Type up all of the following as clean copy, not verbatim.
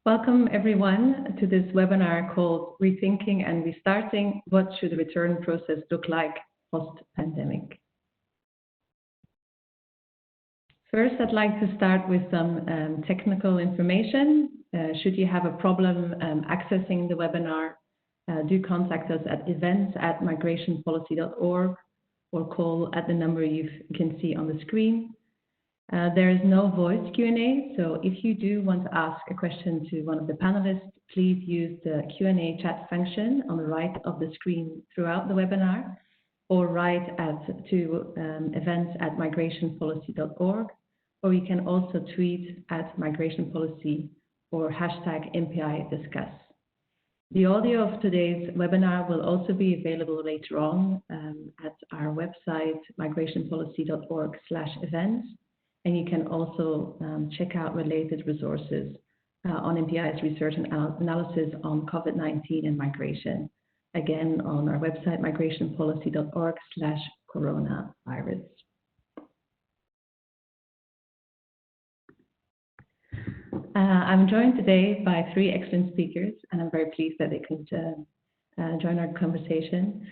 Welcome everyone to this webinar called Rethinking and Restarting, What Should the Return Process Look Like Post-Pandemic? First, I'd like to start with some technical information. Should you have a problem accessing the webinar, do contact us at events@migrationpolicy.org or call at the number you can see on the screen. There is no voice Q&A, so if you do want to ask a question to one of the panelists, please use the Q&A chat function on the right of the screen throughout the webinar, or write to events@migrationpolicy.org, or you can also tweet at migrationpolicy or hashtag MPI discuss. The audio of today's webinar will also be available later on at our website, migrationpolicy.org/events. And you can also check out related resources on MPI's research and analysis on COVID-19 and migration, again on our website, migrationpolicy.org/coronavirus. I'm joined today by three excellent speakers, and I'm very pleased that they could join our conversation.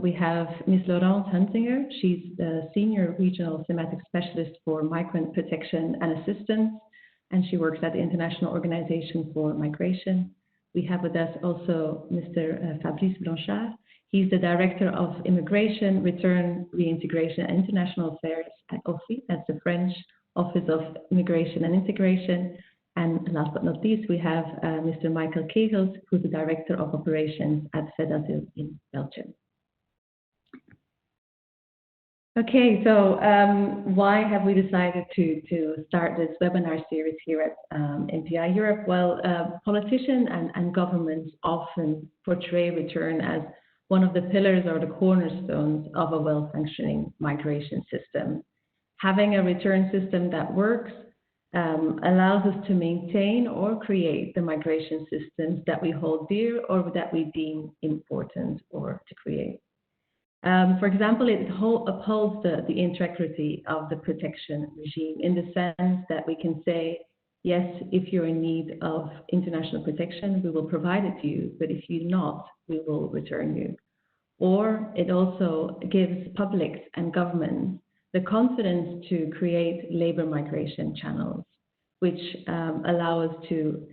We have Ms. Laurence Hunsinger. She's the Senior Regional Thematic Specialist for Migrant Protection and Assistance, and she works at the International Organization for Migration. We have with us also Mr. Fabrice Blanchard. He's the Director of Immigration, Return, Reintegration and International Affairs at OFI. That's the French Office of Immigration and Integration. And last but not least, we have Mr. Michael Kegels, who's the Director of Operations at Fedasil in Belgium. Okay, so why have we decided to start this webinar series here at MPI Europe? Well, politicians and governments often portray return as one of the pillars or the cornerstones of a well-functioning migration system. Having a return system that works allows us to maintain or create the migration systems that we hold dear or that we deem important or to create. For example, it upholds the integrity of the protection regime in the sense that we can say, yes, if you're in need of international protection, we will provide it to you, but if you're not, we will return you. Or it also gives publics and governments the confidence to create labor migration channels, which allow us to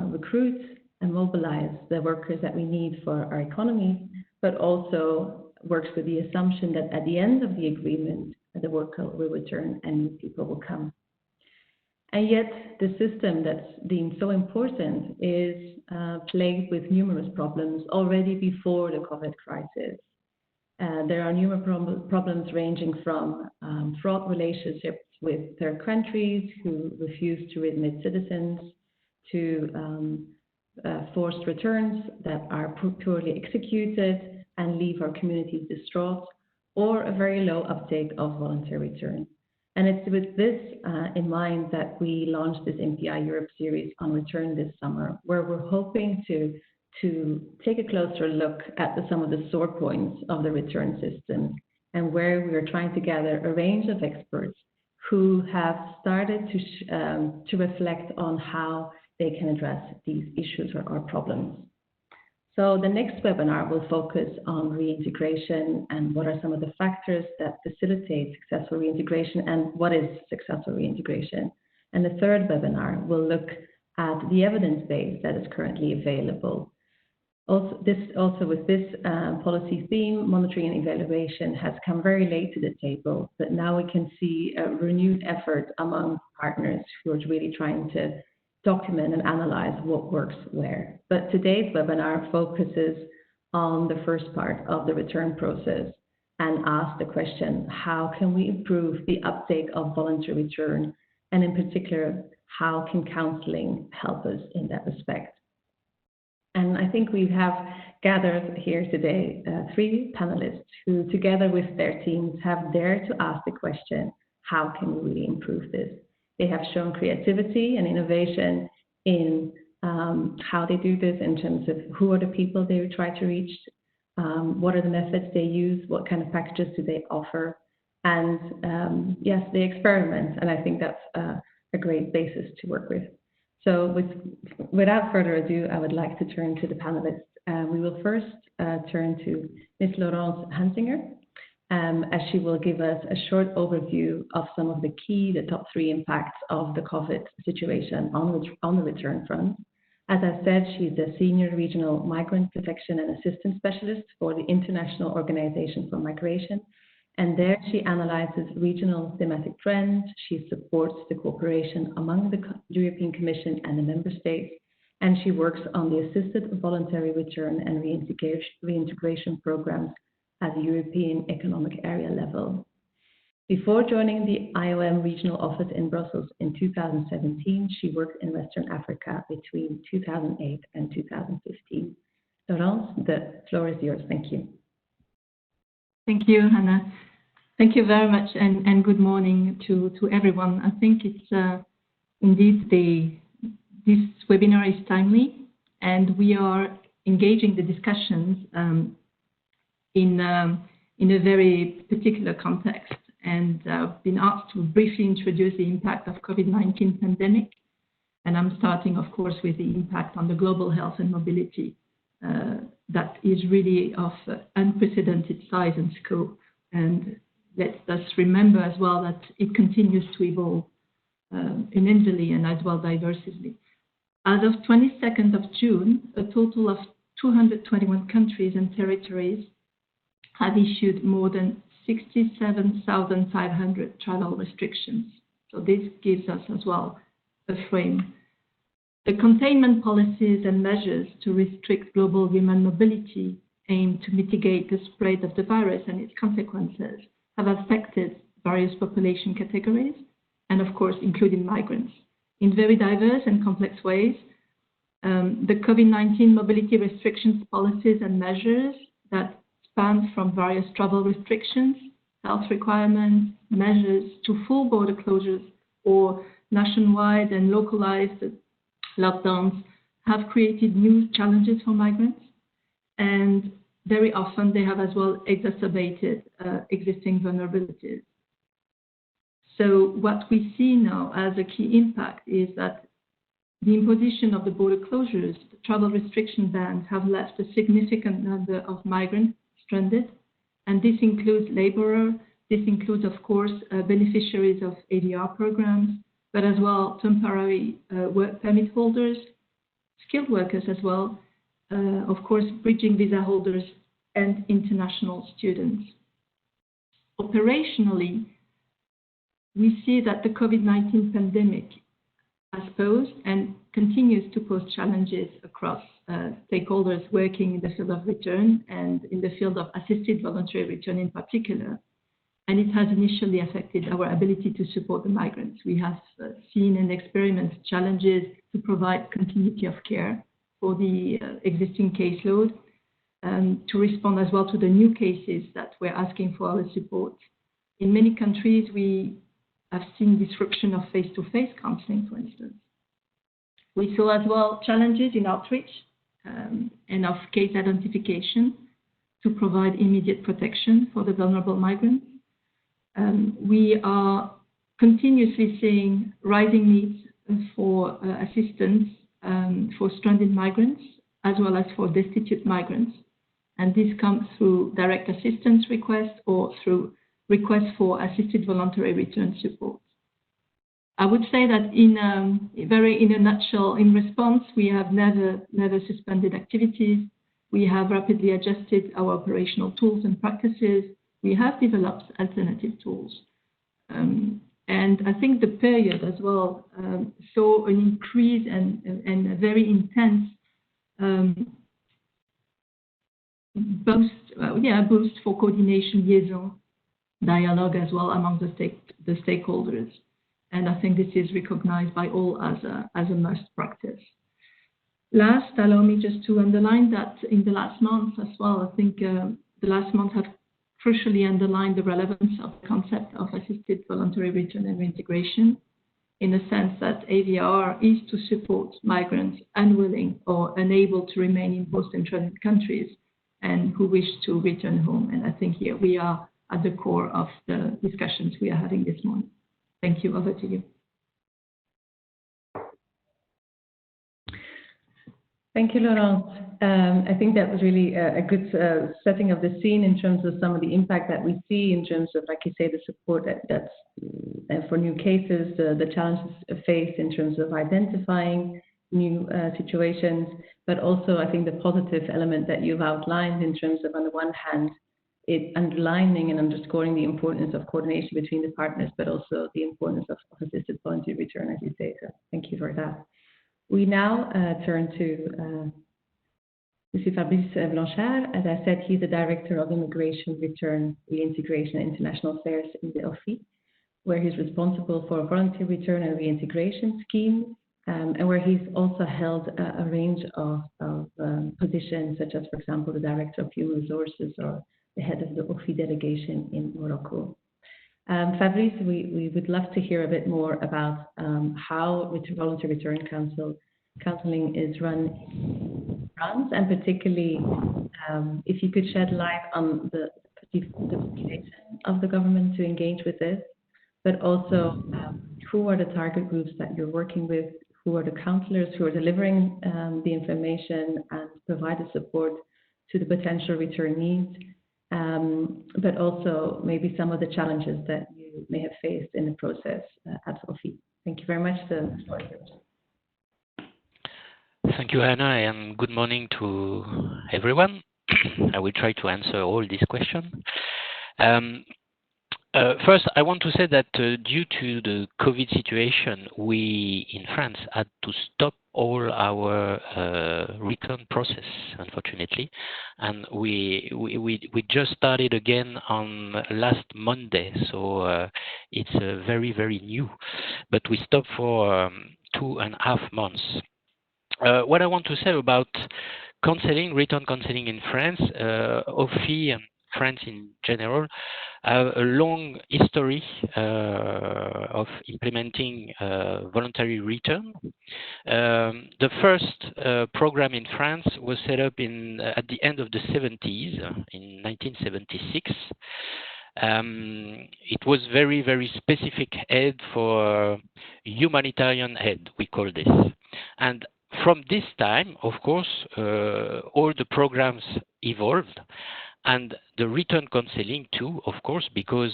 recruit and mobilize the workers that we need for our economy, but also works with the assumption that at the end of the agreement, the worker will return and new people will come. And yet, the system that's deemed so important is plagued with numerous problems already before the COVID crisis. There are numerous problems ranging from fraught relationships with third countries who refuse to readmit citizens, to forced returns that are poorly executed and leave our communities distraught, or a very low uptake of voluntary return. And it's with this in mind that we launched this MPI Europe series on return this summer, where we're hoping to take a closer look at some of the sore points of the return system, and where we are trying to gather a range of experts who have started to reflect on how they can address these issues or problems. So the next webinar will focus on reintegration and what are some of the factors that facilitate successful reintegration and what is successful reintegration. And the third webinar will look at the evidence base that is currently available. Also with this policy theme, monitoring and evaluation has come very late to the table, but now we can see a renewed effort among partners who are really trying to document and analyze what works where. But today's webinar focuses on the first part of the return process and asks the question, how can we improve the uptake of voluntary return? And in particular, how can counseling help us in that respect? And I think we have gathered here today three panelists who, together with their teams, have dared to ask the question, how can we really improve this? They have shown creativity and innovation in how they do this in terms of who are the people they try to reach, what are the methods they use, what kind of packages do they offer, and yes, they experiment, and I think that's a great basis to work with. So without further ado, I would like to turn to the panelists. We will first turn to Ms. Laurence Hansinger, as she will give us a short overview of some of the top 3 impacts of the COVID situation on the return front. As I said, she's a senior regional migrant protection and assistance specialist for the International Organization for Migration. And there she analyzes regional thematic trends. She supports the cooperation among the European Commission and the member states. And she works on the assisted voluntary return and reintegration programs at the European Economic Area level. Before joining the IOM regional office in Brussels in 2017, she worked in Western Africa between 2008 and 2015. Laurence, the floor is yours. Thank you. Thank you, Hannah. Thank you very much, and good morning to everyone. I think it's indeed this webinar is timely, and we are engaging the discussions in a very particular context. And I've been asked to briefly introduce the impact of COVID-19 pandemic. And I'm starting, of course, with the impact on the global health and mobility that is really of unprecedented size and scope. And let us remember as well that it continues to evolve immensely and as well diversely. As of 22nd of June, a total of 221 countries and territories have issued more than 67,500 travel restrictions. So this gives us as well a frame. The containment policies and measures to restrict global human mobility aim to mitigate the spread of the virus and its consequences have affected various population categories, and of course, including migrants, in very diverse and complex ways. The COVID-19 mobility restrictions policies and measures that span from various travel restrictions, health requirements, measures to full border closures or nationwide and localized lockdowns have created new challenges for migrants, and very often they have as well exacerbated existing vulnerabilities. So what we see now as a key impact is that the imposition of the border closures, the travel restriction bans have left a significant number of migrants stranded, and this includes laborers, this includes, of course, beneficiaries of ADR programs, but as well temporary work permit holders, skilled workers as well, of course, bridging visa holders and international students. Operationally, we see that the COVID-19 pandemic has posed and continues to pose challenges across stakeholders working in the field of return and in the field of assisted voluntary return in particular. And it has initially affected our ability to support the migrants. We have seen and experienced challenges to provide continuity of care for the existing caseload, to respond as well to the new cases that we're asking for our support. In many countries, we have seen disruption of face-to-face counselling, for instance. We saw as well challenges in outreach and of case identification to provide immediate protection for the vulnerable migrants. We are continuously seeing rising needs for assistance for stranded migrants as well as for destitute migrants. And this comes through direct assistance requests or through requests for assisted voluntary return support. I would say that in a nutshell, in response, we have never suspended activities. We have rapidly adjusted our operational tools and practices. We have developed alternative tools. And I think the period as well saw an increase and a very intense boost for coordination, liaison, dialogue as well among the stakeholders. And I think this is recognized by all as a must practice. Last, allow me just to underline that in the last month as well, I think the last month have crucially underlined the relevance of the concept of assisted voluntary return and reintegration, in the sense that AVR is to support migrants unwilling or unable to remain in post-intransit countries and who wish to return home. And I think here we are at the core of the discussions we are having this morning. Thank you. Over to you. Thank you, Laurent. I think that was really a good setting of the scene in terms of some of the impact that we see in terms of, like you say, the support that's for new cases, the challenges faced in terms of identifying new situations, but also I think the positive element that you've outlined in terms of, on the one hand, it underlining and underscoring the importance of coordination between the partners, but also the importance of assisted voluntary return, as you say. So thank you for that. We now turn to Mr. Fabrice Blanchard. As I said, he's the Director of Immigration, Return, Reintegration and International Affairs in the OFI, where he's responsible for voluntary return and reintegration scheme, and where he's also held a range of positions, such as, for example, the Director of Human Resources or the head of the OFI delegation in Morocco. Fabrice, we would love to hear a bit more about how Voluntary Return counselling is run in France, and particularly if you could shed light on the motivation of the government to engage with this, but also who are the target groups that you're working with, who are the counsellors who are delivering the information and provide the support to the potential returnees, but also maybe some of the challenges that you may have faced in the process at OFI. Thank you very much. The floor is yours. Thank you, Anna, and good morning to everyone. I will try to answer all these questions. First, I want to say that due to the COVID situation, we in France had to stop all our return process, unfortunately, and we just started again on last Monday, so it's very, very new, but we stopped for 2.5 months. What I want to say about counselling, return counselling in France, OFI and France in general have a long history of implementing voluntary return. The first program in France was set up at the end of the 70s, in 1976. It was very, very specific aid for humanitarian aid, we call this. And from this time, of course, all the programs evolved, and the return counselling too, of course, because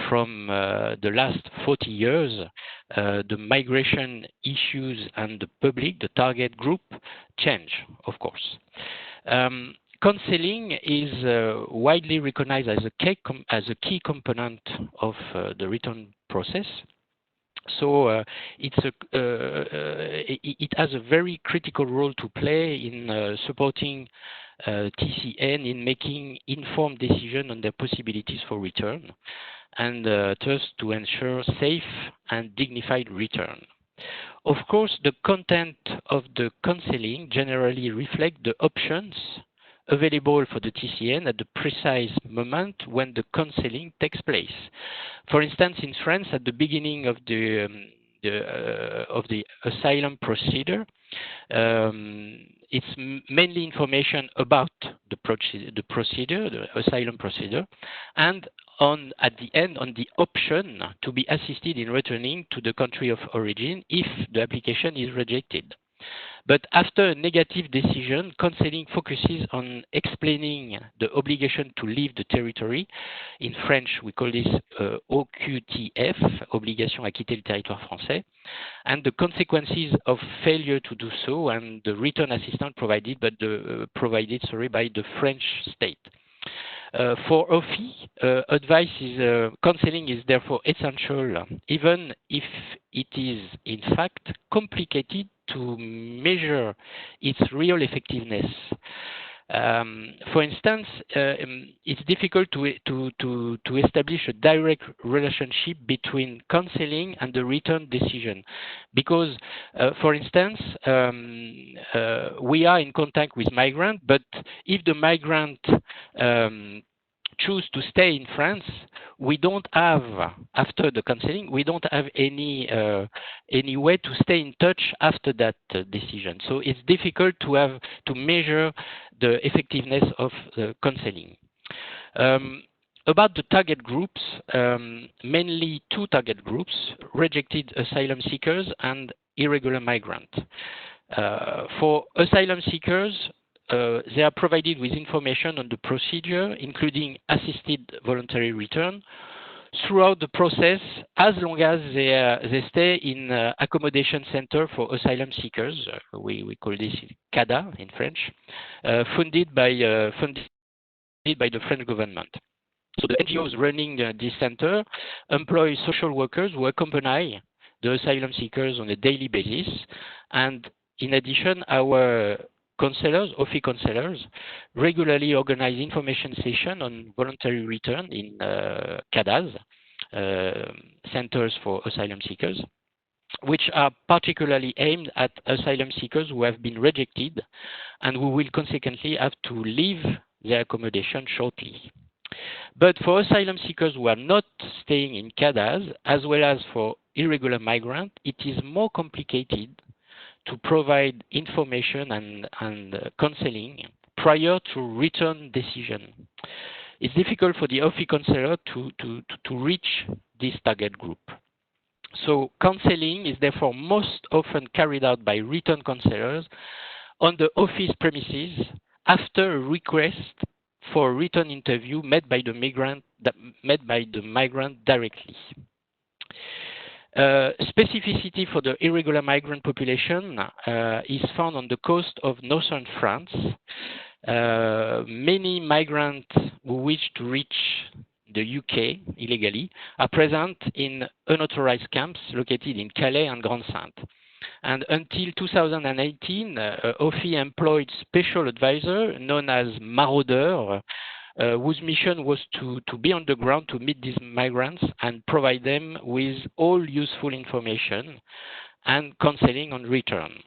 from the last 40 years, the migration issues and the public, the target group, change, of course. Counselling is widely recognized as a key component of the return process. So it has a very critical role to play in supporting TCN in making informed decisions on their possibilities for return, and thus to ensure safe and dignified return. Of course, the content of the counselling generally reflects the options available for the TCN at the precise moment when the counselling takes place. For instance, in France, at the beginning of the asylum procedure, it's mainly information about the procedure, the asylum procedure, and at the end, on the option to be assisted in returning to the country of origin if the application is rejected. But after a negative decision, counselling focuses on explaining the obligation to leave the territory. In French, we call this OQTF, Obligation à quitter le territoire français, and the consequences of failure to do so, and the return assistance provided by the French state. For OFI, advice is counselling is therefore essential, even if it is in fact complicated to measure its real effectiveness. For instance, it's difficult to establish a direct relationship between counselling and the return decision, because, for instance, we are in contact with migrants, but if the migrant choose to stay in France, we don't have, after the counselling, we don't have any way to stay in touch after that decision. So it's difficult to measure the effectiveness of counselling. About the target groups, mainly two target groups: rejected asylum seekers and irregular migrants. For asylum seekers, they are provided with information on the procedure, including assisted voluntary return, throughout the process, as long as they stay in accommodation center for asylum seekers. We call this CADA in French, funded by the French government. So the NGOs running this center employ social workers who accompany the asylum seekers on a daily basis. And in addition, our counselors, OFI counselors, regularly organize information sessions on voluntary return in CADAs, centers for asylum seekers, which are particularly aimed at asylum seekers who have been rejected and who will consequently have to leave their accommodation shortly. But for asylum seekers who are not staying in CADAs, as well as for irregular migrants, it is more complicated to provide information and counseling prior to return decision. It's difficult for the OFI counselor to reach this target group. So counseling is therefore most often carried out by return counselors on the office premises after a request for a return interview made by the migrant directly. Specificity for the irregular migrant population is found on the coast of northern France. Many migrants who wish to reach the UK illegally are present in unauthorized camps located in Calais and Grande-Sainte. And until 2018, OFI employed special advisor known as Marauder, whose mission was to be on the ground to meet these migrants and provide them with all useful information and counseling on return.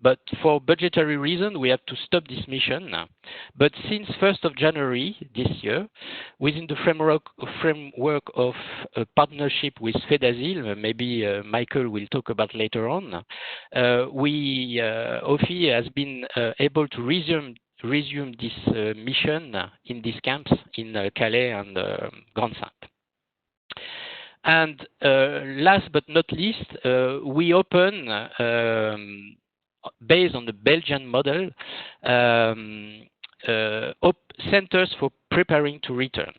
But for budgetary reasons, we have to stop this mission. But since 1st of January this year, within the framework of a partnership with Fedasil, maybe Michael will talk about later on, OFI has been able to resume this mission in these camps in Calais and Grande-Sainte. And last but not least, we open, based on the Belgian model, centers for preparing to return.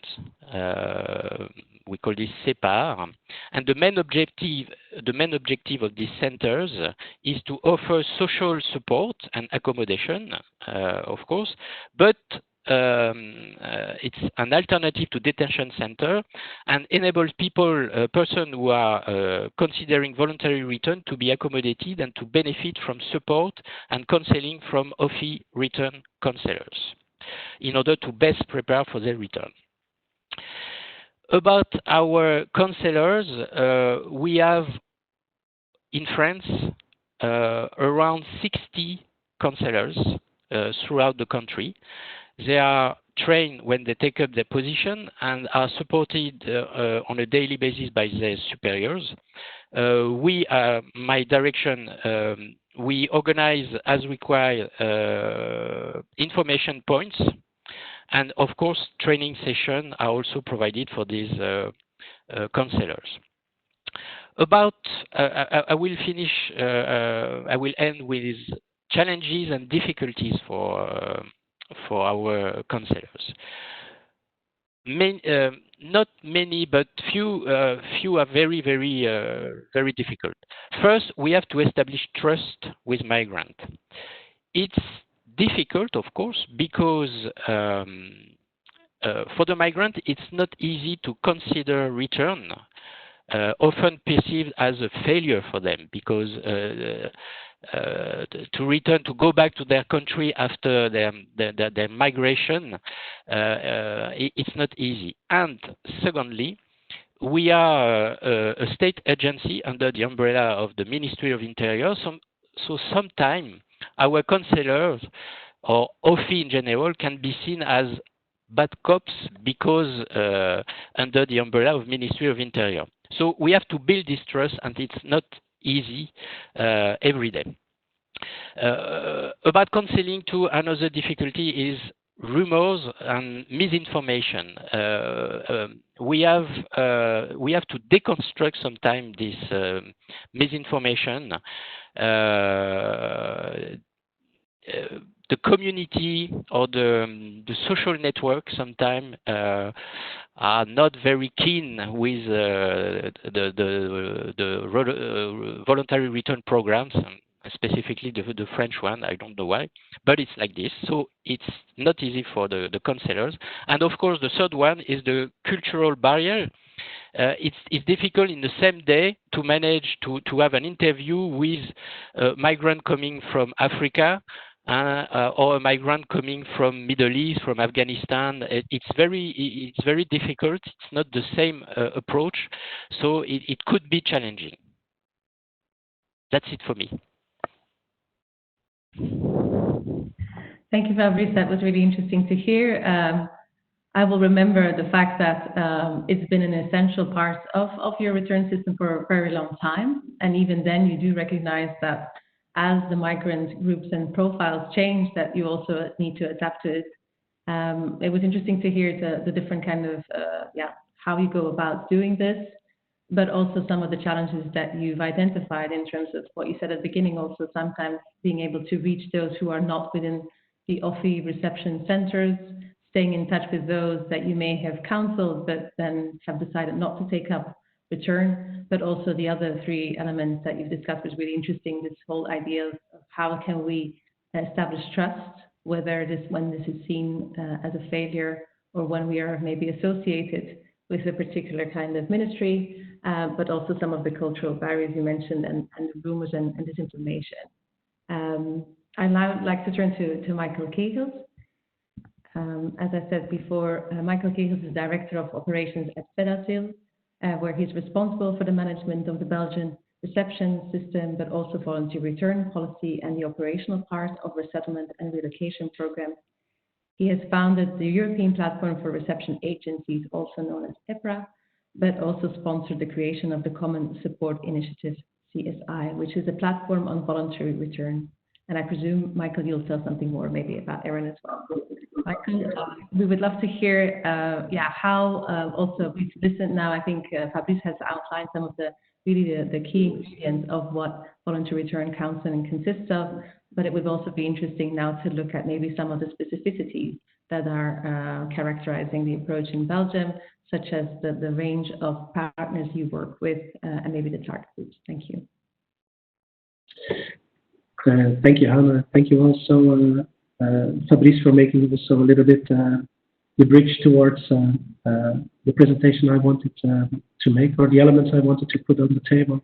We call this CEPAR. And the main objective of these centers is to offer social support and accommodation, of course, but it's an alternative to detention center and enables persons who are considering voluntary return to be accommodated and to benefit from support and counseling from OFI return counselors in order to best prepare for their return. About our counselors, we have in France around 60 counselors throughout the country. They are trained when they take up their position and are supported on a daily basis by their superiors. My direction, we organize as required information points, and of course training sessions are also provided for these counselors. I will finish. I will end with challenges and difficulties for our counselors. Not many, but few are very, very, very difficult. First, we have to establish trust with migrants. It's difficult, of course, because for the migrant, it's not easy to consider return, often perceived as a failure for them, because to return, to go back to their country after their migration, it's not easy. And secondly, we are a state agency under the umbrella of the Ministry of Interior, so sometimes our counselors or OFI in general can be seen as bad cops because under the umbrella of Ministry of Interior. So we have to build this trust, and it's not easy every day. About counseling too, another difficulty is rumors and misinformation. We have to deconstruct sometimes this misinformation. The community or the social network sometimes are not very keen with the voluntary return programs, specifically the French one. I don't know why, but it's like this. So it's not easy for the counselors. And of course, the third one is the cultural barrier. It's difficult in the same day to manage to have an interview with a migrant coming from Africa or a migrant coming from Middle East, from Afghanistan. It's very difficult. It's not the same approach, so it could be challenging. That's it for me. Thank you, Fabrice. That was really interesting to hear. I will remember the fact that it's been an essential part of your return system for a very long time. And even then, you do recognize that as the migrant groups and profiles change, that you also need to adapt to it. It was interesting to hear the different kind of, how you go about doing this, but also some of the challenges that you've identified in terms of what you said at the beginning, also sometimes being able to reach those who are not within the OFI reception centers, staying in touch with those that you may have counseled, but then have decided not to take up return. But also the other three elements that you've discussed was really interesting, this whole idea of how can we establish trust, whether when this is seen as a failure or when we are maybe associated with a particular kind of ministry, but also some of the cultural barriers you mentioned and the rumors and disinformation. I'd now like to turn to Michael Kegels. As I said before, Michael Kegels is Director of Operations at Fedasil, where he's responsible for the management of the Belgian reception system, but also voluntary return policy and the operational part of resettlement and relocation programs. He has founded the European Platform for Reception Agencies, also known as EPRA, but also sponsored the creation of the Common Support Initiative, CSI, which is a platform on voluntary return. And I presume, Michael, you'll tell something more maybe about Erin as well. Michael, we would love to hear how also we've listened now. I think Fabrice has outlined some of the key ingredients of what voluntary return counselling consists of, but it would also be interesting now to look at maybe some of the specificities that are characterizing the approach in Belgium, such as the range of partners you work with and maybe the target groups. Thank you. Thank you, Hannah. Thank you also, Fabrice, for making this a little bit the bridge towards the presentation I wanted to make, or the elements I wanted to put on the table.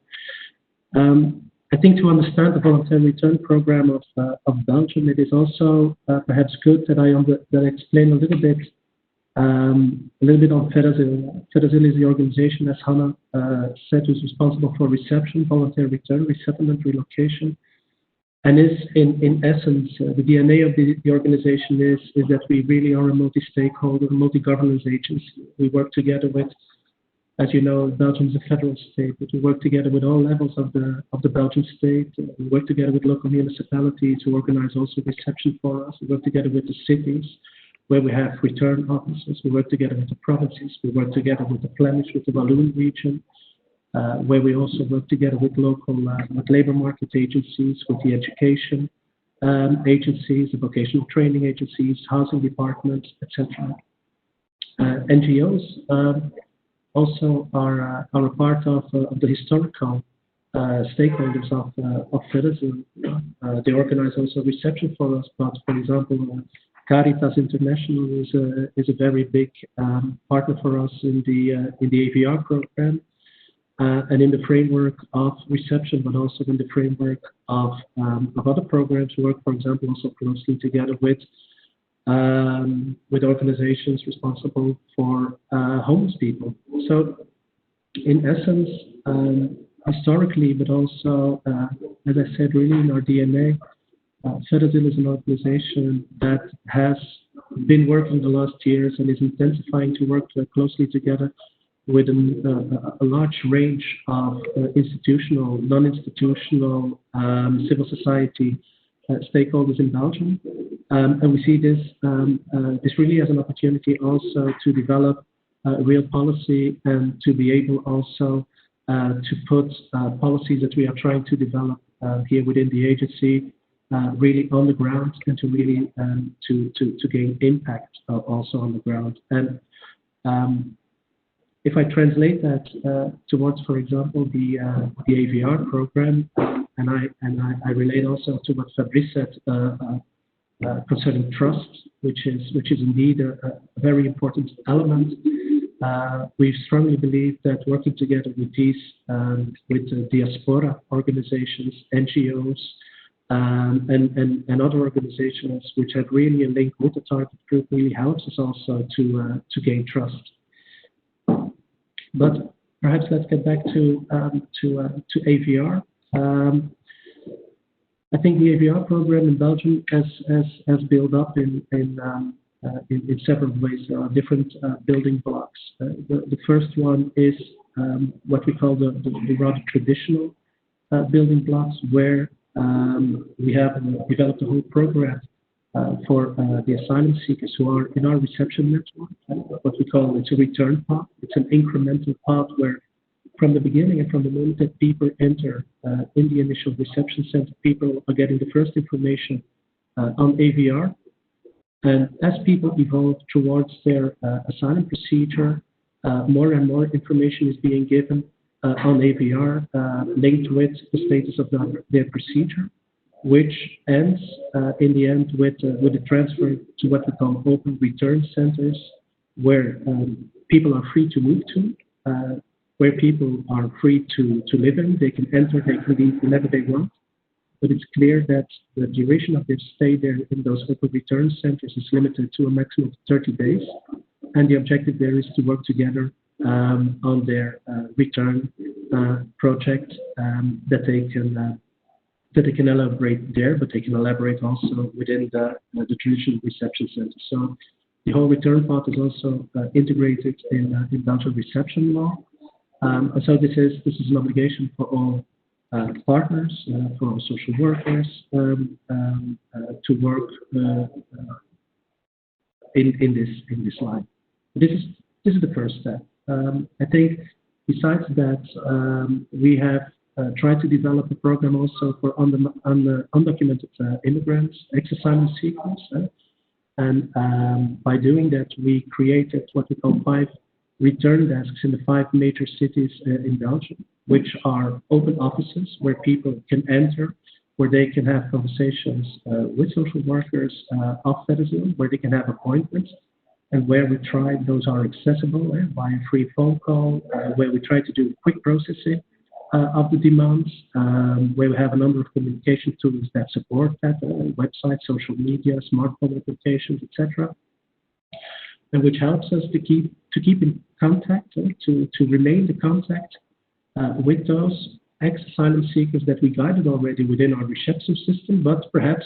I think to understand the voluntary return program of Belgium, it is also perhaps good that I explain a little bit on Fedasil. Fedasil is the organization, as Hannah said, who's responsible for reception, voluntary return, resettlement, relocation. And is in essence, the DNA of the organization is that we really are a multi-stakeholder, multi-governance agency. We work together with, as you know, Belgium is a federal state, but we work together with all levels of the Belgian state. We work together with local municipalities who organize also reception for us. We work together with the cities where we have return offices. We work together with the provinces. We work together with the Flemish, with the Walloon region. Where we also work together with local with labor market agencies, with the education agencies, the vocational training agencies, housing departments, etc. NGOs also are a part of the historical stakeholders of Fedasil. They organize also reception for us, but for example, Caritas International is a very big partner for us in the AVR program. And in the framework of reception, but also in the framework of other programs, we work, for example, also closely together with organizations responsible for homeless people. So, in essence, historically, but also, as I said, really in our DNA, Fedasil is an organization that has been working the last years and is intensifying to work closely together with a large range of institutional, non-institutional, civil society stakeholders in Belgium. And we see this really as an opportunity also to develop real policy and to be able also to put policies that we are trying to develop here within the agency really on the ground, and to really to gain impact also on the ground. And if I translate that towards, for example, the AVR program, and I relate also to what Fabrice said concerning trust, which is indeed a very important element. We strongly believe that working together with these, with diaspora organizations, NGOs, and other organizations which have really a link with the target group really helps us also to gain trust. But perhaps let's get back to AVR. I think the AVR program in Belgium has built up in several ways. There are different building blocks. The first one is what we call the rather traditional building blocks, where we have developed a whole program for the asylum seekers who are in our reception network. What we call it's a return path. It's an incremental path where, from the beginning and from the moment that people enter in the initial reception center, people are getting the first information on AVR. And as people evolve towards their asylum procedure, more and more information is being given on AVR, linked with the status of their procedure, which ends in the end with a transfer to what we call open return centers, where people are free to move to, where people are free to live in. They can enter, they can leave whenever they want. But it's clear that the duration of their stay there in those open return centers is limited to a maximum of 30 days. And the objective there is to work together on their return project that they can elaborate there, but they can elaborate also within the traditional reception center. So the whole return path is also integrated in Belgian reception law. And so this is an obligation for all partners, for all social workers, to work in this line. This is the first step. I think besides that, we have tried to develop a program also for undocumented immigrants, ex-asylum seekers, and by doing that, we created what we call 5 return desks in the 5 major cities in Belgium, which are open offices where people can enter, where they can have conversations with social workers of Fedasil, where they can have appointments, and where we try those are accessible by a free phone call, where we try to do quick processing of the demands, where we have a number of communication tools that support that, websites, social media, smartphone applications, etc., and which helps us to keep in contact, to remain in contact with those ex-asylum seekers that we guided already within our reception system, but perhaps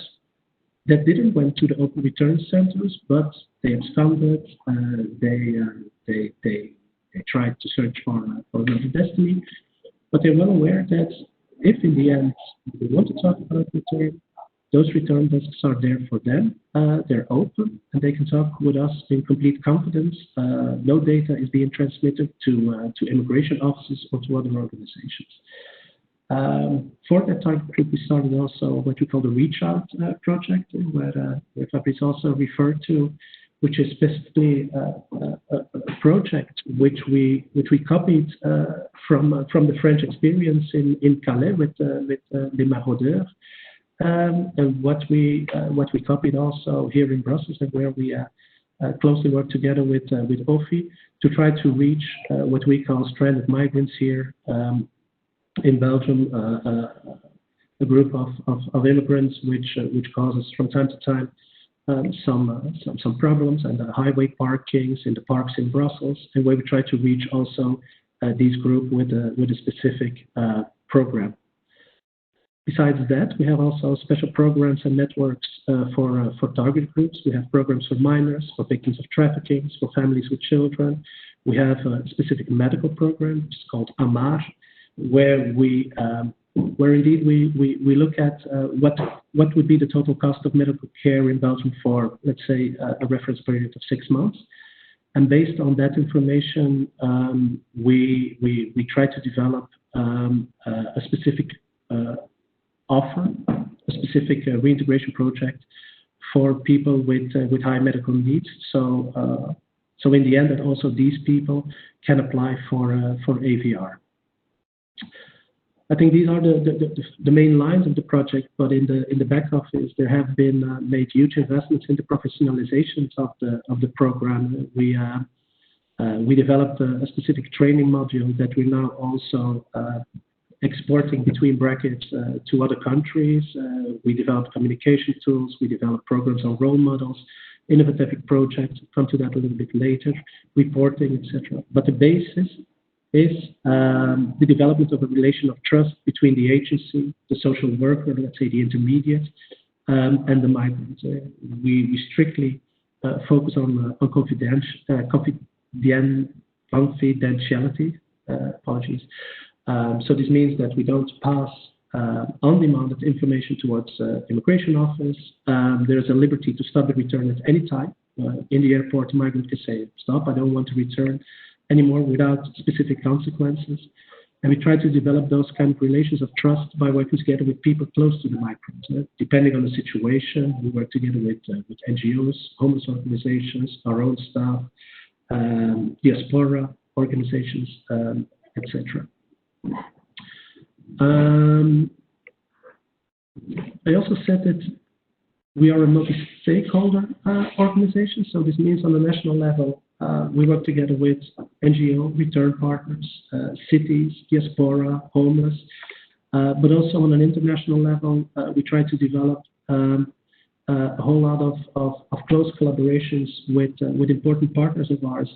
that didn't went to the open return centers, but they absconded, they tried to search for another destiny, but they're well aware that if in the end they want to talk about return, those return desks are there for them. They're open, and they can talk with us in complete confidence. No data is being transmitted to immigration offices or to other organizations. For that target group, we started also what we call the Reach Out project, where Fabrice also referred to, which is specifically a project which we copied from the French experience in Calais with Les Maraudeurs. And what we copied also here in Brussels, and where we closely work together with OFI to try to reach what we call stranded migrants here in Belgium, a group of immigrants which causes from time to time some problems and highway parkings in the parks in Brussels, and where we try to reach also these group with a specific program. Besides that, we have also special programs and networks for target groups. We have programs for minors, for victims of trafficking, for families with children. We have a specific medical program, which is called AMAR, where we where indeed we look at what would be the total cost of medical care in Belgium for, let's say, a reference period of 6 months. And based on that information, we try to develop a specific offer, a specific reintegration project for people with high medical needs. So in the end, that also these people can apply for AVR. I think these are the main lines of the project, but in the back office, there have been made huge investments in the professionalizations of the program. We developed a specific training module that we're now also exporting between brackets to other countries. We developed communication tools. We developed programs on role models, innovative projects. I'll come to that a little bit later, reporting, etc. But the basis is the development of a relation of trust between the agency, the social worker, let's say the intermediate, and the migrant. We strictly focus on confidentiality. Apologies. So this means that we don't pass undemanded information towards immigration office. There is a liberty to stop the return at any time. In the airport, the migrant can say, "Stop, I don't want to return anymore," without specific consequences. And we try to develop those kind of relations of trust by working together with people close to the migrant. Depending on the situation, we work together with NGOs, homeless organizations, our own staff, diaspora organizations, etc. I also said that we are a multi-stakeholder organization, so this means on the national level, we work together with NGO, return partners, cities, diaspora, homeless, but also on an international level, we try to develop a whole lot of close collaborations with important partners of ours.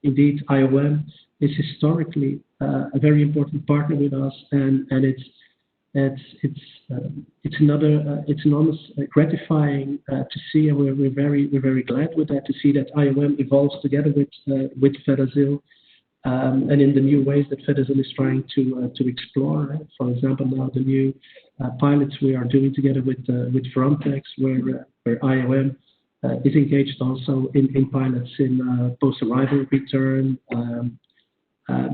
Indeed, IOM is historically a very important partner with us, and it's enormous gratifying to see, and we're very glad with that, to see that IOM evolves together with Fedasil, and in the new ways that Fedasil is trying to explore. For example, now the new pilots we are doing together with Frontex, where IOM is engaged also in pilots in post-arrival return.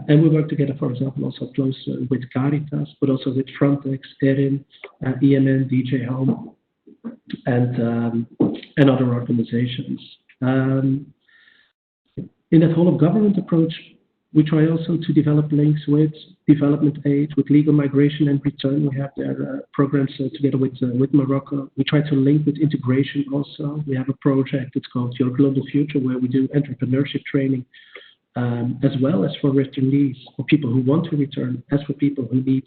And we work together, for example, also close with Caritas, but also with Frontex, ERIN, EMN, DJ Home, and other organizations. In that whole of government approach, we try also to develop links with development aid, with legal migration and return. We have their programs together with Morocco. We try to link with integration also. We have a project, it's called Your Global Future, where we do entrepreneurship training, as well as for returnees, for people who want to return, as for people who need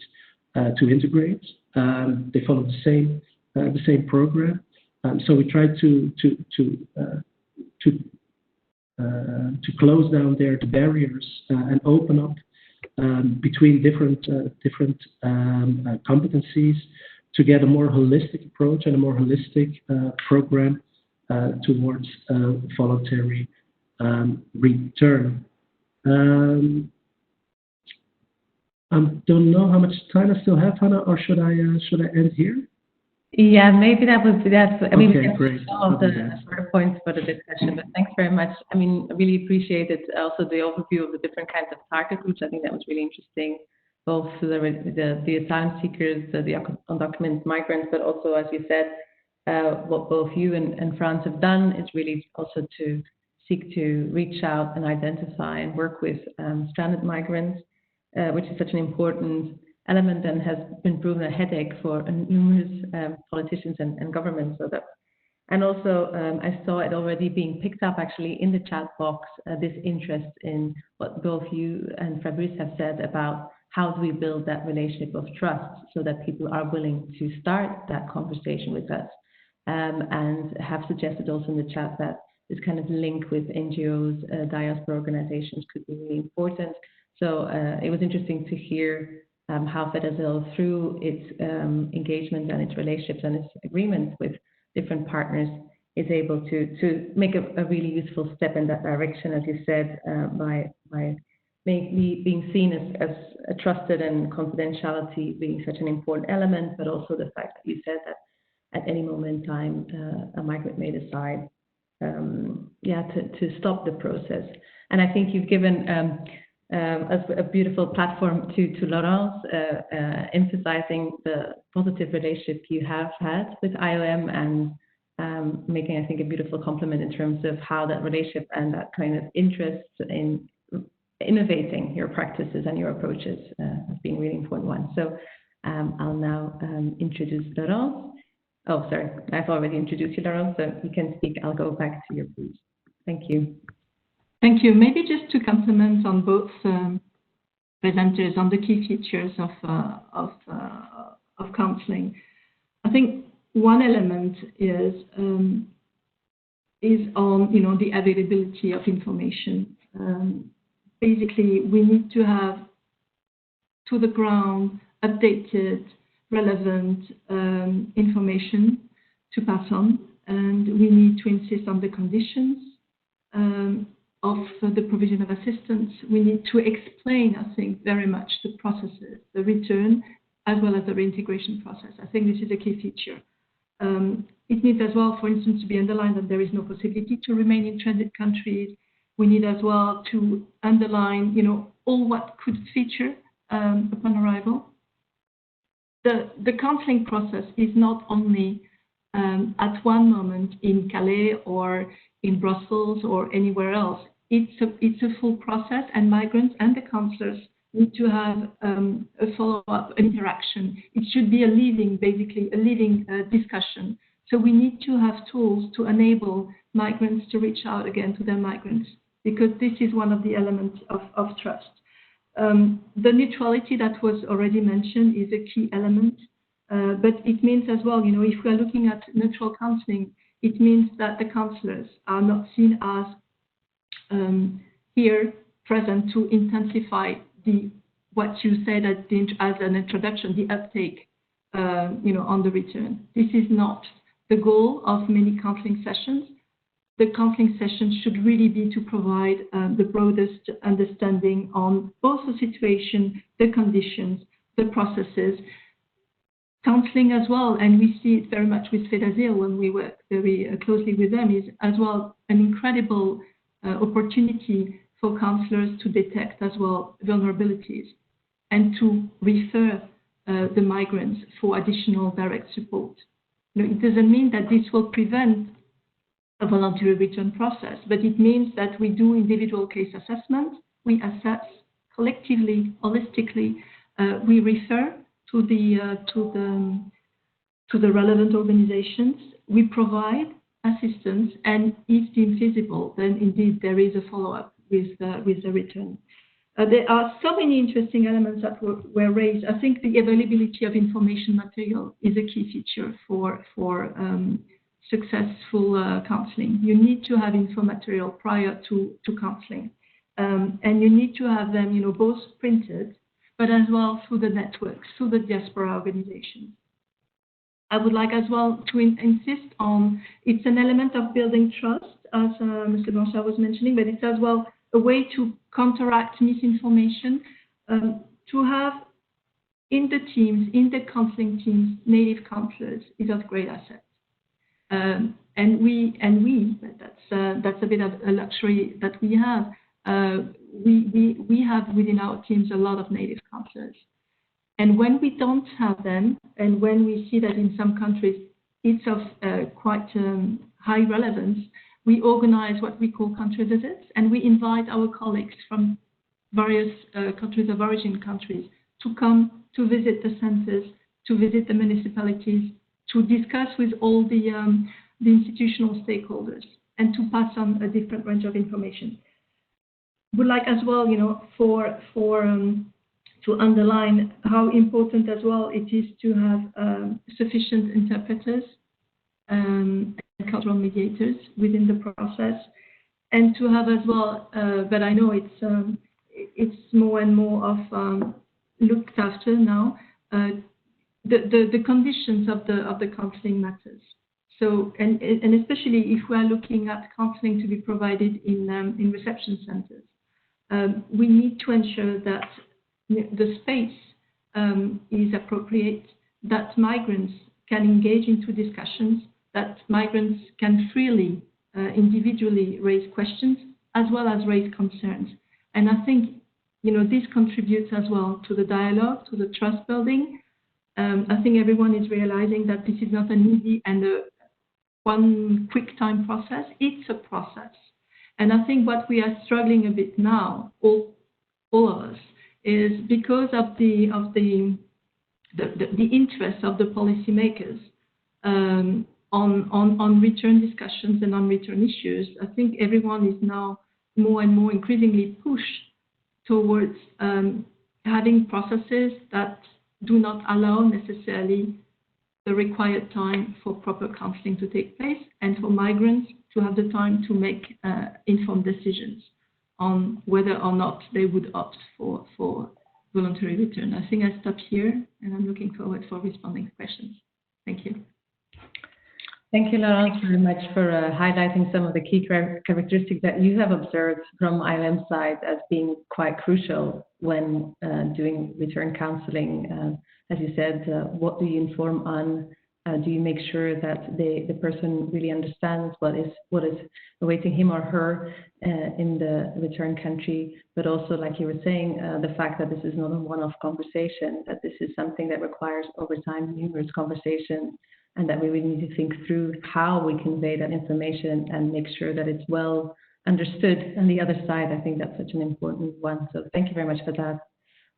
to integrate. They follow the same program. So we try to close down there the barriers and open up between different competencies to get a more holistic approach and a more holistic program towards voluntary return. I don't know how much time I still have, Hannah, or should I end here? Yeah, maybe that. I mean, okay, great. All of the sort of points for the discussion, but thanks very much. I mean, I really appreciated also the overview of the different kinds of target groups. I think that was really interesting, both to the asylum seekers, the undocumented migrants, but also, as you said, what both you and France have done is really also to seek to reach out and identify and work with stranded migrants, which is such an important element and has been proven a headache for numerous politicians and governments. So that, and also I saw it already being picked up actually in the chat box, this interest in what both you and Fabrice have said about how do we build that relationship of trust so that people are willing to start that conversation with us, and have suggested also in the chat that this kind of link with NGOs, diaspora organizations could be really important. So it was interesting to hear how Fedasil, through its engagement and its relationships and its agreements with different partners, is able to make a really useful step in that direction, as you said, by being seen as a trusted and confidentiality being such an important element, but also the fact that you said that at any moment in time, a migrant may decide, to stop the process. And I think you've given a beautiful platform to Laurence, emphasizing the positive relationship you have had with IOM and making, I think, a beautiful compliment in terms of how that relationship and that kind of interest in innovating your practices and your approaches has been a really important one. So I'll now introduce Laurence. Oh, sorry, I've already introduced you, Laurence, so you can speak. I'll go back to your please. Thank you. Thank you. Maybe just to comment on both presenters on the key features of counselling. I think one element is on the availability of information. Basically, we need to have to the ground updated, relevant information to pass on, and we need to insist on the conditions of the provision of assistance. We need to explain, I think, very much the processes, the return, as well as the reintegration process. I think this is a key feature. It needs as well, for instance, to be underlined that there is no possibility to remain in transit countries. We need as well to underline, all what could feature upon arrival. The counselling process is not only at one moment in Calais or in Brussels or anywhere else. It's a full process, and migrants and the counsellors need to have a follow-up interaction. It should be a living discussion. So we need to have tools to enable migrants to reach out again to their migrants, because this is one of the elements of trust. The neutrality that was already mentioned is a key element, but it means as well, if we are looking at neutral counselling, it means that the counsellors are not seen as here present to intensify what you said as an introduction, the uptake, on the return. This is not the goal of many counselling sessions. The counselling session should really be to provide the broadest understanding on both the situation, the conditions, the processes. Counselling as well, and we see it very much with Fedasil when we work very closely with them, is as well an incredible opportunity for counsellors to detect as well vulnerabilities and to refer the migrants for additional direct support. It doesn't mean that this will prevent a voluntary return process, but it means that we do individual case assessment, we assess collectively, holistically, we refer to the relevant organizations, we provide assistance, and if deemed feasible, then indeed there is a follow-up with the return. There are so many interesting elements that were raised. I think the availability of information material is a key feature for successful counselling. You need to have info material prior to counselling, and you need to have them, both printed, but as well through the networks, through the diaspora organizations. I would like as well to insist on, it's an element of building trust, as Mr. Blanchard was mentioning, but it's as well a way to counteract misinformation, to have in the teams, in the counselling teams, native counsellors is of great asset. And we, but that's a bit of a luxury that we have. We have within our teams a lot of native counsellors. And when we don't have them, and when we see that in some countries it's of quite high relevance, we organize what we call country visits, and we invite our colleagues from various countries of origin countries to come to visit the centres, to visit the municipalities, to discuss with all the institutional stakeholders, and to pass on a different range of information. Would like as well, to underline how important as well it is to have sufficient interpreters and cultural mediators within the process, and to have as well, but I know it's more and more of looked after now. The conditions of the counselling matters. So, and especially if we are looking at counselling to be provided in reception centres. we need to ensure that the space is appropriate, that migrants can engage into discussions, that migrants can freely, individually raise questions, as well as raise concerns. And I think, this contributes as well to the dialogue, to the trust building. I think everyone is realizing that this is not an easy and one quick time process. It's a process. And I think what we are struggling a bit now, all of us, is because of the interest of the policymakers on return discussions and on return issues. I think everyone is now more and more increasingly pushed towards having processes that do not allow necessarily the required time for proper counselling to take place and for migrants to have the time to make informed decisions on whether or not they would opt for voluntary return. I think I stop here, and I'm looking forward for responding to questions. Thank you. Thank you, Laurence, very much for highlighting some of the key characteristics that you have observed from IOM's side as being quite crucial when doing return counselling. As you said, what do you inform on? Do you make sure that the person really understands what is awaiting him or her in the return country? But also, like you were saying, the fact that this is not a one-off conversation, that this is something that requires over time numerous conversations, and that we really need to think through how we convey that information and make sure that it's well understood on the other side. I think that's such an important one. So thank you very much for that.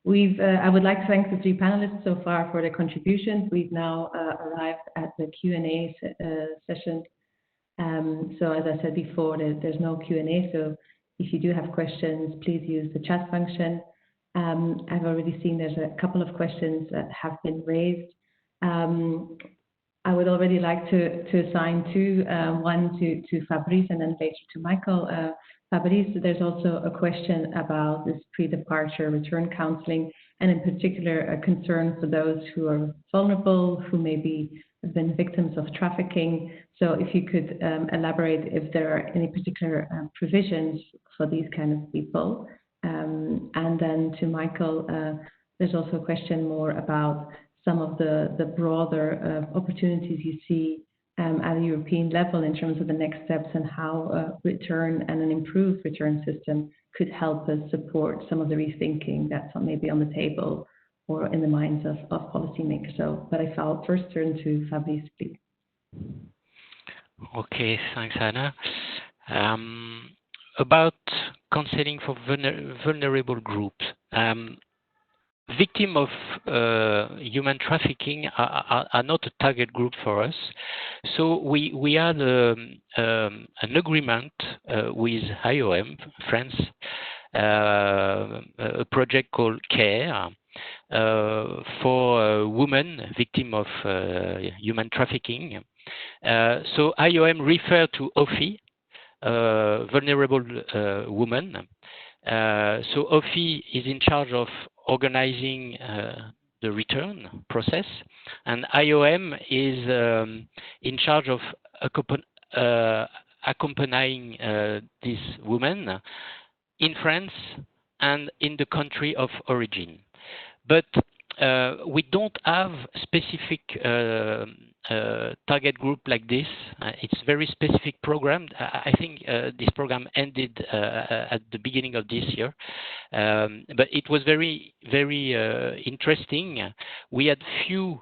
I would like to thank the three panelists so far for their contributions. We've now arrived at the Q&A session. So as I said before, there's no Q&A. So if you do have questions, please use the chat function. I've already seen there's a couple of questions that have been raised. I would already like to assign two, one to Fabrice and then later to Michael. Fabrice, there's also a question about this pre-departure return counselling, and in particular a concern for those who are vulnerable, who maybe have been victims of trafficking. So if you could elaborate if there are any particular provisions for these kind of people. And then to Michael, there's also a question more about some of the broader opportunities you see at a European level in terms of the next steps and how return and an improved return system could help us support some of the rethinking that's maybe on the table or in the minds of policymakers. So, but I'll first turn to Fabrice, please. Okay, thanks, Anna. About counseling for vulnerable groups. Victims of human trafficking are not a target group for us. So we had an agreement with IOM, France, a project called CARE for women victims of human trafficking. So IOM referred to OFI, vulnerable women. So OFI is in charge of organizing the return process, and IOM is in charge of accompanying these women in France and in the country of origin. But we don't have specific target group like this. It's a very specific program. I think this program ended at the beginning of this year, but it was very, very interesting. We had few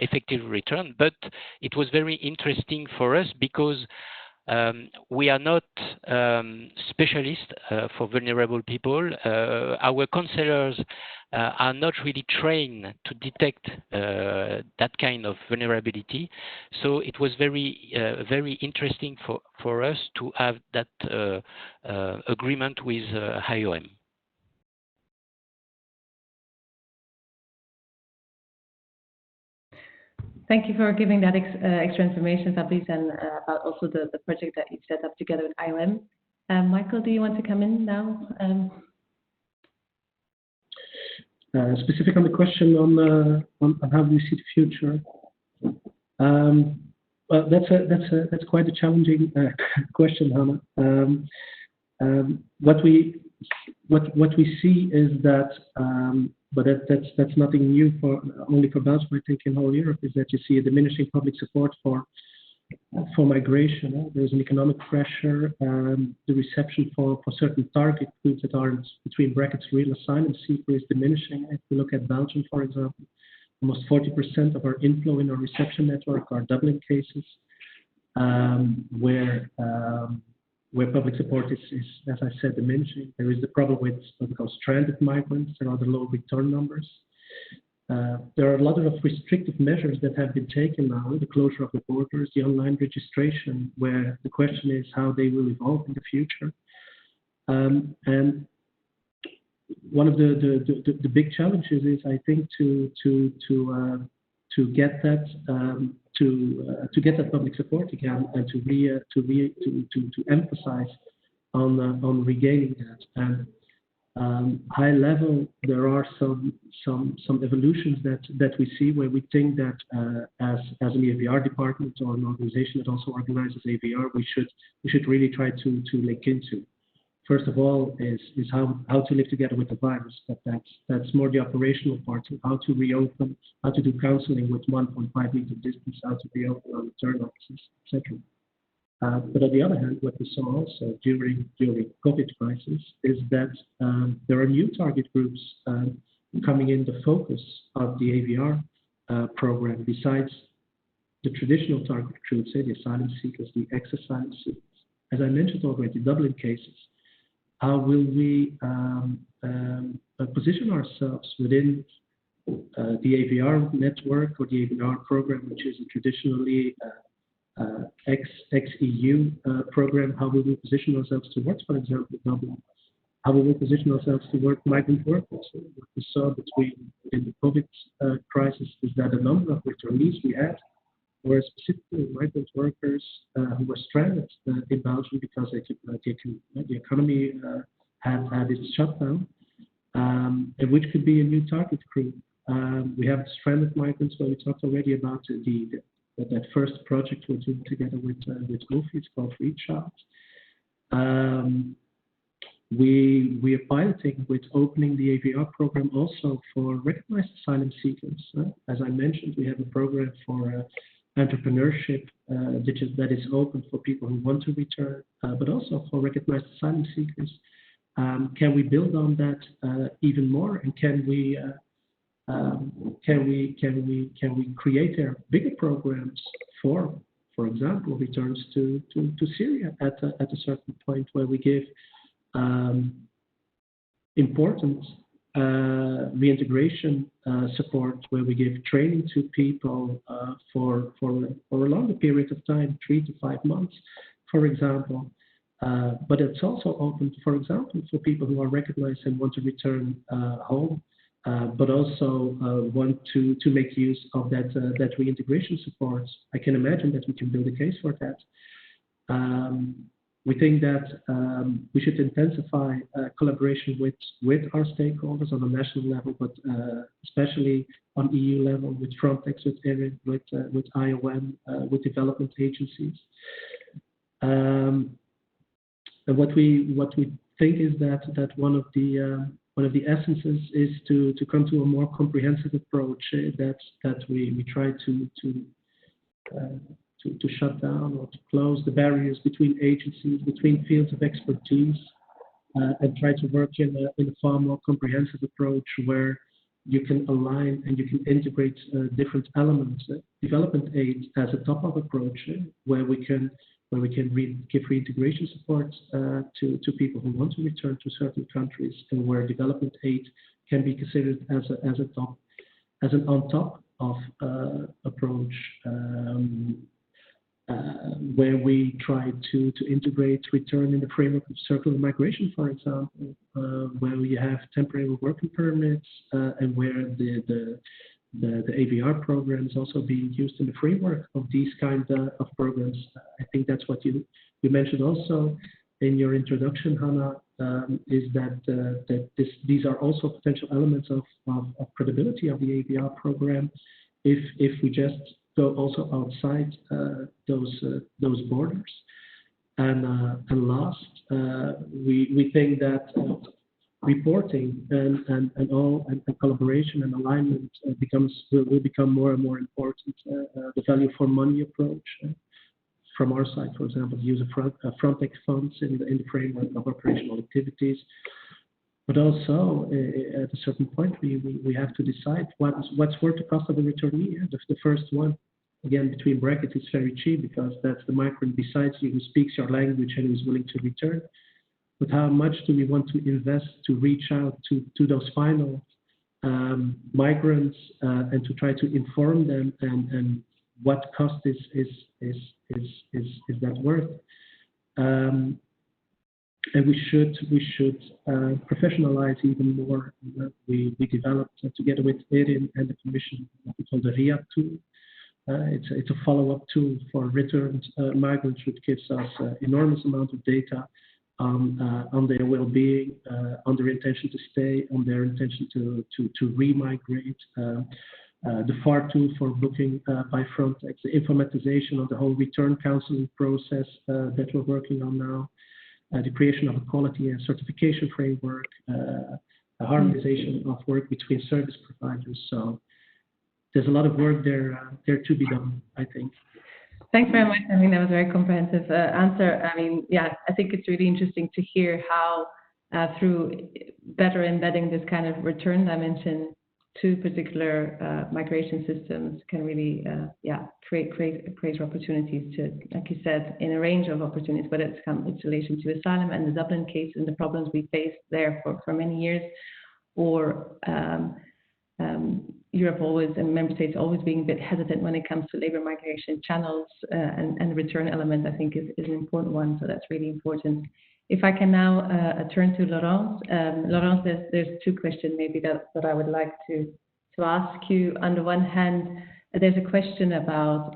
effective return, but it was very interesting for us because we are not specialists for vulnerable people. Our counselors are not really trained to detect that kind of vulnerability. So it was very, very interesting for us to have that agreement with IOM. Thank you for giving that extra information, Fabrice, and about also the project that you've set up together with IOM. Michael, do you want to come in now? Specific on the question on how do you see the future. Well, that's quite a challenging question, Hannah. What we see is that, but that's nothing new for only for Belgium. I think in whole Europe is that you see a diminishing public support for migration. There's an economic pressure. The reception for certain target groups that are between brackets real asylum seeker is diminishing. If we look at Belgium, for example, almost 40% of our inflow in our reception network are Dublin cases, where public support is, as I said, diminishing. There is the problem with what we call stranded migrants. There are the low return numbers. There are a lot of restrictive measures that have been taken now, the closure of the borders, the online registration, where the question is how they will evolve in the future. And one of the big challenges is, I think, to get that public support again, and to emphasize on regaining that. And high level, there are some evolutions that we see where we think that as an AVR department or an organization that also organizes AVR, we should really try to link into. First of all, is how to live together with the virus. That's more the operational part, how to reopen, how to do counselling with 1.5 meter distance, how to reopen our return offices, etc. But on the other hand, what we saw also during COVID crisis is that there are new target groups coming in the focus of the AVR program, besides the traditional target groups, say the asylum seekers, the ex-asylum seekers. As I mentioned already, Dublin cases. How will we position ourselves within the AVR network or the AVR program, which is a traditionally ex-EU program? How will we position ourselves towards, for example, Dublin? How will we position ourselves towards migrant workers? What we saw in the COVID crisis is that a number of returnees we had were specifically migrant workers who were stranded in Belgium because the economy had its shutdown, and which could be a new target group. We have stranded migrants, where we talked already about that first project we're doing together with Goofy. It's called Reach Out. We are piloting with opening the AVR program also for recognized asylum seekers. As I mentioned, we have a program for entrepreneurship that is open for people who want to return, but also for recognized asylum seekers. Can we build on that even more, and can we create bigger programs for example, returns to Syria at a certain point, where we give important reintegration support, where we give training to people for a longer period of time, 3 to 5 months, for example. But it's also open, for example, for people who are recognized and want to return home, but also want to make use of that reintegration support. I can imagine that we can build a case for that. We think that we should intensify collaboration with our stakeholders on a national level, but especially on EU level, with Frontex, with ERIC, with IOM, with development agencies. And what we think is that one of the essences is to come to a more comprehensive approach that we try to shut down or to close the barriers between agencies, between fields of expertise, and try to work in a far more comprehensive approach where you can align and you can integrate different elements. Development aid as a top-up approach, where we can give reintegration support to people who want to return to certain countries, and where development aid can be considered as an on-top of approach, where we try to integrate return in the framework of circular migration, for example, where we have temporary working permits, and where the AVR program is also being used in the framework of these kind of programs. I think that's what you mentioned also in your introduction, Hannah, is that these are also potential elements of credibility of the AVR program. If we just go also outside those borders. And last, we think that reporting and collaboration and alignment will become more and more important. The value for money approach from our side, for example, the use of Frontex funds in the framework of operational activities. But also, at a certain point, we have to decide what's worth the cost of the returnee. The first one, again, between brackets, is very cheap because that's the migrant besides you who speaks your language and is willing to return. But how much do we want to invest to reach out to those final migrants and to try to inform them and what cost is that worth? And we should professionalize even more. We developed together with ERIN and the Commission what we call the RIA tool. It's a follow-up tool for returned migrants, which gives us enormous amount of data on their well-being, on their intention to stay, on their intention to re-migrate. The FAR tool for booking by Frontex, the informatization of the whole return counselling process that we're working on now, the creation of a quality and certification framework, a harmonization of work between service providers. So there's a lot of work there to be done, I think. Thanks very much. I think that was a very comprehensive answer. I mean, yeah, I think it's really interesting to hear how through better embedding this kind of return dimension to particular migration systems can really, create opportunities to, like you said, in a range of opportunities, whether it's relation to asylum and the Dublin case and the problems we faced there for many years, or Europe always and member states always being a bit hesitant when it comes to labor migration channels and the return element, I think is an important one. So that's really important. If I can now turn to Laurence. Laurence, there's two questions maybe that I would like to ask you. On the one hand, there's a question about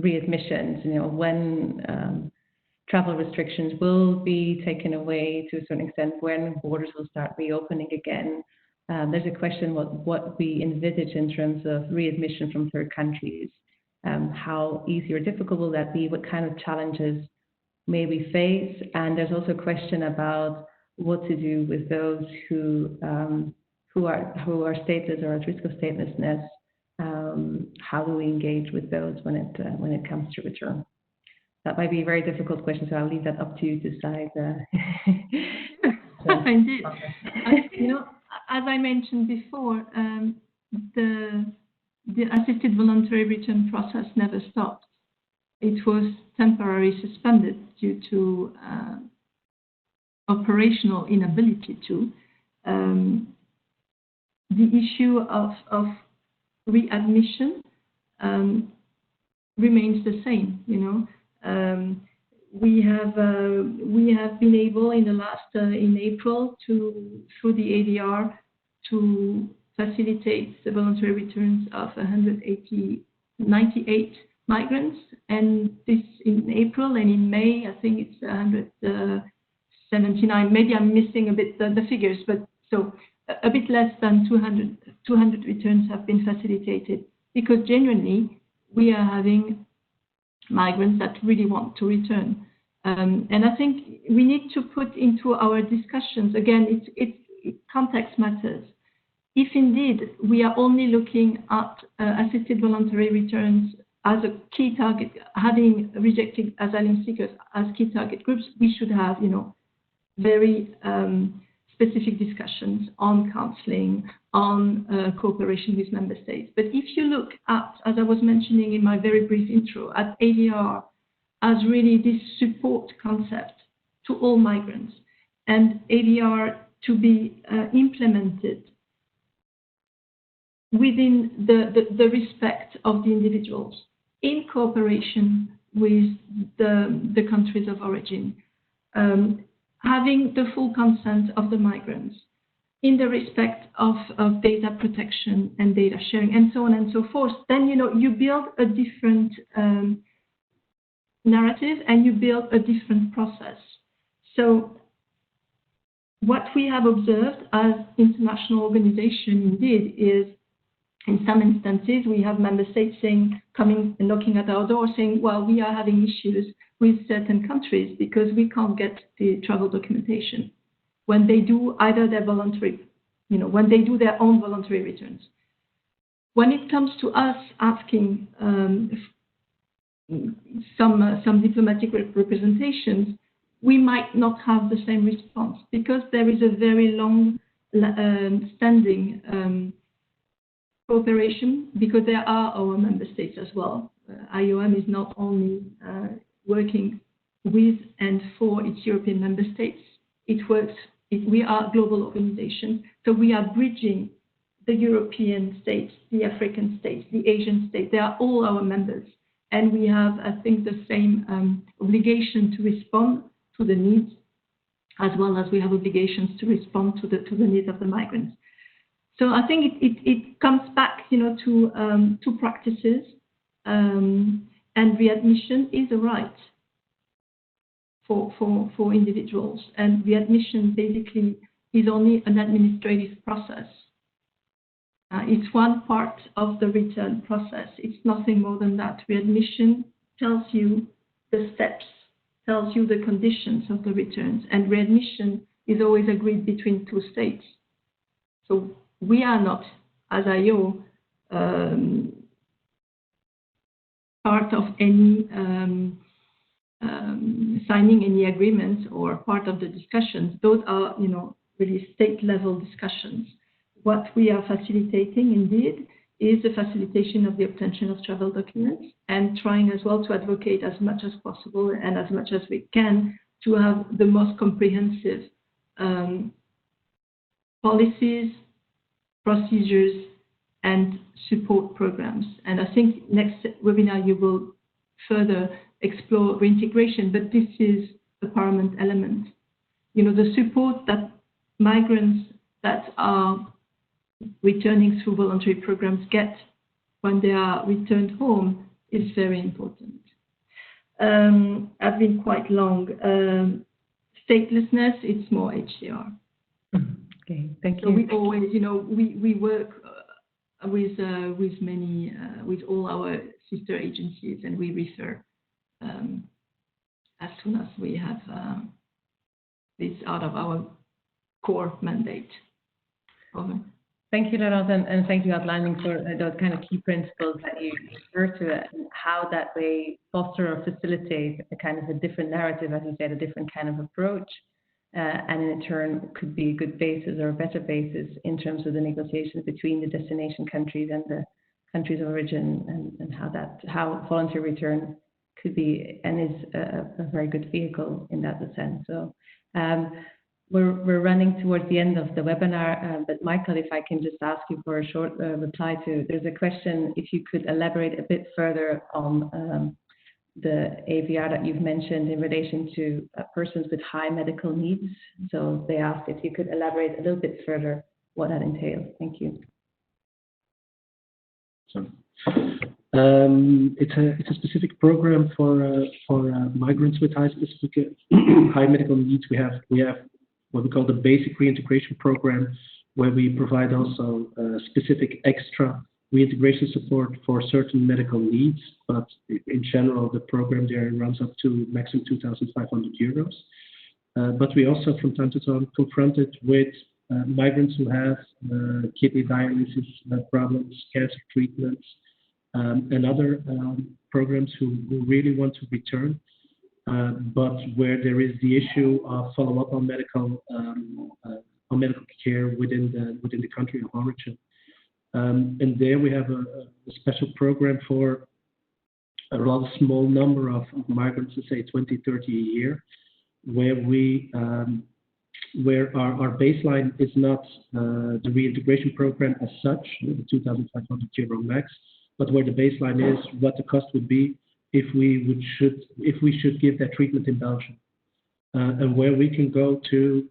readmissions, when travel restrictions will be taken away to a certain extent, when borders will start reopening again. There's a question what we envisage in terms of readmission from third countries. How easy or difficult will that be? What kind of challenges may we face? And there's also a question about what to do with those who are stateless or at risk of statelessness. How do we engage with those when it comes to return? That might be a very difficult question, so I'll leave that up to you to decide. Indeed. As I mentioned before, the assisted voluntary return process never stopped. It was temporarily suspended due to operational inability to. The issue of readmission remains the same. We have been able in April through the ADR to facilitate the voluntary returns of 98 migrants, and this in April, and in May I think it's 179. Maybe I'm missing a bit the figures, but so a bit less than 200 returns have been facilitated, because genuinely we are having migrants that really want to return. And I think we need to put into our discussions, again, context matters. If indeed we are only looking at assisted voluntary returns as a key target, having rejected asylum seekers as key target groups, we should have, very specific discussions on counselling, on cooperation with member states. But if you look at, as I was mentioning in my very brief intro, at ADR as really this support concept to all migrants, and ADR to be implemented within the respect of the individuals in cooperation with the countries of origin, having the full consent of the migrants in the respect of data protection and data sharing and so on and so forth, then you build a different narrative and you build a different process. So what we have observed as international organization indeed is in some instances, we have member states coming and knocking at our door saying, well, we are having issues with certain countries because we can't get the travel documentation when they do either their voluntary, when they do their own voluntary returns. When it comes to us asking some diplomatic representations, we might not have the same response because there is a very long standing cooperation, because there are our member states as well. IOM is not only working with and for its European member states. We are a global organization, so we are bridging the European states, the African states, the Asian states. They are all our members, and we have, I think, the same obligation to respond to the needs, as well as we have obligations to respond to the needs of the migrants. So I think it comes back, to practices, and readmission is a right for individuals, and readmission basically is only an administrative process. It's one part of the return process. It's nothing more than that. Readmission tells you the steps, tells you the conditions of the returns, and readmission is always agreed between two states. So we are not, as IO, part of any signing any agreements or part of the discussions. Those are, really state-level discussions. What we are facilitating, indeed, is the facilitation of the obtention of travel documents and trying as well to advocate as much as possible and as much as we can to have the most comprehensive policies, procedures, and support programs. And I think next webinar you will further explore reintegration, but this is the paramount element. The support that migrants that are returning through voluntary programs get when they are returned home is very important. I've been quite long. Statelessness, it's more HCR. Okay, thank you. So we always, we work with all our sister agencies, and we refer as soon as we have this out of our core mandate. Over. Thank you, Laurence, and thank you outlining for those kind of key principles that you refer to and how that they foster or facilitate a kind of a different narrative, as you said, a different kind of approach, and in turn could be a good basis or a better basis in terms of the negotiations between the destination countries and the countries of origin, and how voluntary return could be and is a very good vehicle in that sense. So. We're running towards the end of the webinar, but Michael, if I can just ask you for a short reply to, there's a question, if you could elaborate a bit further on the AVR that you've mentioned in relation to persons with high medical needs. So they asked if you could elaborate a little bit further what that entails. Thank you. It's a specific program for migrants with high medical needs. We have what we call the basic reintegration program, where we provide also specific extra reintegration support for certain medical needs. But in general, the program there runs up to maximum 2,500 euros. But we also, from time to time, confronted with migrants who have kidney dialysis problems, cancer treatments, and other programs who really want to return. But where there is the issue of follow-up on medical care within the country of origin, and there we have a special program for a rather small number of migrants, let's say 20, 30 a year, where where our baseline is not the reintegration program as such, the 2,500 euro max, but where the baseline is what the cost would be if we should give that treatment in Belgium, and where we can go to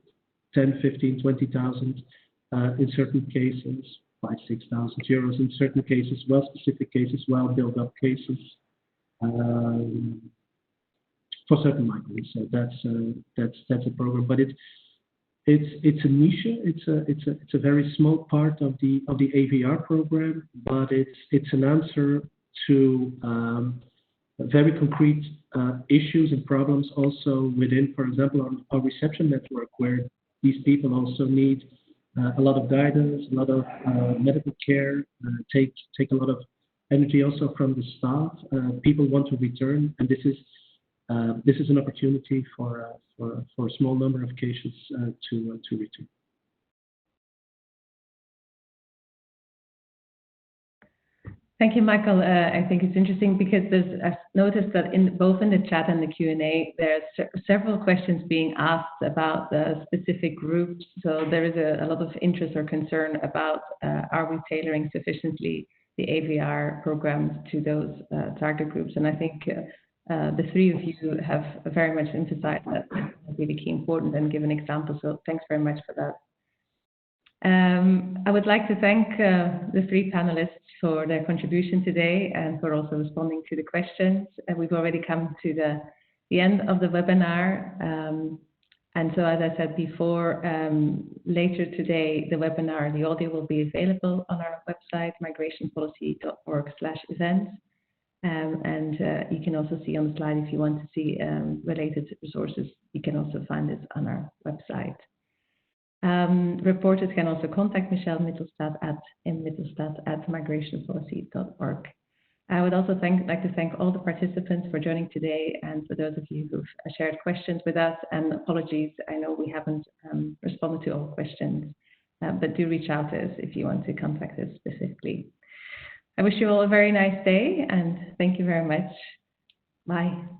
10, 15, 20,000 in certain cases, 5,000, 6,000 euros in certain cases, specific cases, built-up cases for certain migrants. So that's a program, but It's a niche. It's a very small part of the AVR program, but it's an answer to very concrete issues and problems also within, for example, our reception network, where these people also need a lot of guidance, a lot of medical care, take a lot of energy also from the staff. People want to return, and this is an opportunity for a small number of cases to return. Thank you, Michael. I think it's interesting because I've noticed that both in the chat and the Q&A, there's several questions being asked about the specific groups. So there is a lot of interest or concern about are we tailoring sufficiently the AVR programs to those target groups? And I think the three of you have very much emphasized that it's really key important and given examples. So thanks very much for that. I would like to thank the three panelists for their contribution today and for also responding to the questions. We've already come to the end of the webinar. And so, as I said before, later today, the webinar, the audio will be available on our website, migrationpolicy.org/events. And you can also see on the slide, if you want to see related resources, you can also find it on our website. Reporters can also contact Michelle Mittelstadt at migrationpolicy.org. I would also like to thank all the participants for joining today, and for those of you who've shared questions with us. And apologies, I know we haven't responded to all questions, but do reach out to us if you want to contact us specifically. I wish you all a very nice day, and thank you very much. Bye.